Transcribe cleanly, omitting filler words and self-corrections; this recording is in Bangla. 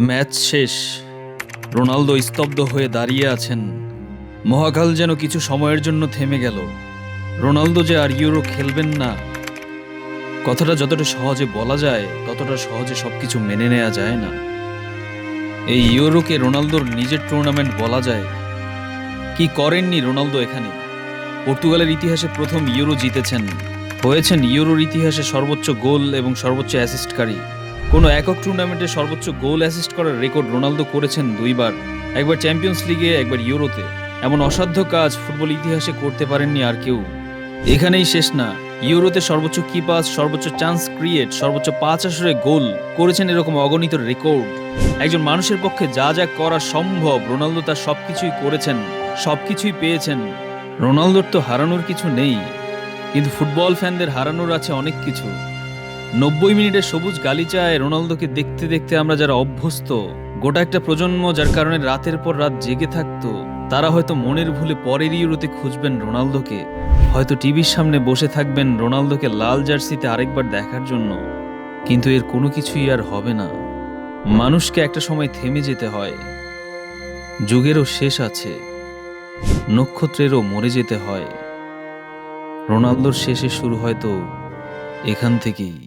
ম্যাচ শেষ। রোনালদো স্তব্ধ হয়ে দাঁড়িয়ে আছেন। মহাকাল যেন কিছু সময়ের জন্য থেমে গেল। রোনালদো যে আর ইউরো খেলবেন না, কথাটা যতটা সহজে বলা যায় ততটা সহজে সবকিছু মেনে নেওয়া যায় না। এই ইউরোকে রোনালদোর নিজের টুর্নামেন্ট বলা যায়। কি করেননি রোনালদো এখানে? পর্তুগালের ইতিহাসে প্রথম ইউরো জিতেছেন, হয়েছেন ইউরোর ইতিহাসে সর্বোচ্চ গোল এবং সর্বোচ্চ অ্যাসিস্টকারী। কোনো একক টুর্নামেন্টে সর্বোচ্চ গোল অ্যাসিস্ট করার রেকর্ড রোনালদো করেছেন দুইবার, একবার চ্যাম্পিয়ন্স লিগে, একবার ইউরোতে। এমন অসাধ্য কাজ ফুটবল ইতিহাসে করতে পারেননি আর কেউ। এখানেই শেষ না, ইউরোতে সর্বোচ্চ কি পাস, সর্বোচ্চ চান্স ক্রিয়েট, সর্বোচ্চ 5 আসরে গোল করেছেন, এরকম অগণিত রেকর্ড। একজন মানুষের পক্ষে যা যা করা সম্ভব রোনালদো তার সবকিছুই করেছেন, সবকিছুই পেয়েছেন। রোনালদোর তো হারানোর কিছু নেই, কিন্তু ফুটবল ফ্যানদের হারানোর আছে অনেক কিছু। 90 মিনিটের সবুজ গালিচায় রোনালদোকে দেখতে দেখতে আমরা যারা অভ্যস্ত, গোটা একটা প্রজন্ম যার কারণে রাতের পর রাত জেগে থাকতো, তারা হয়তো মনের ভুলে পরের ইউরোতে খুঁজবেন রোনালদোকে, হয়তো টিভির সামনে বসে থাকবেন রোনালদোকে লাল জার্সিতে আরেকবার দেখার জন্য। কিন্তু এর কোনো কিছুই আর হবে না। মানুষকে একটা সময় থেমে যেতে হয়। যুগেরও শেষ আছে, নক্ষত্রেরও মরে যেতে হয়। রোনালদোর শেষে শুরু হয়তো এখান থেকেই।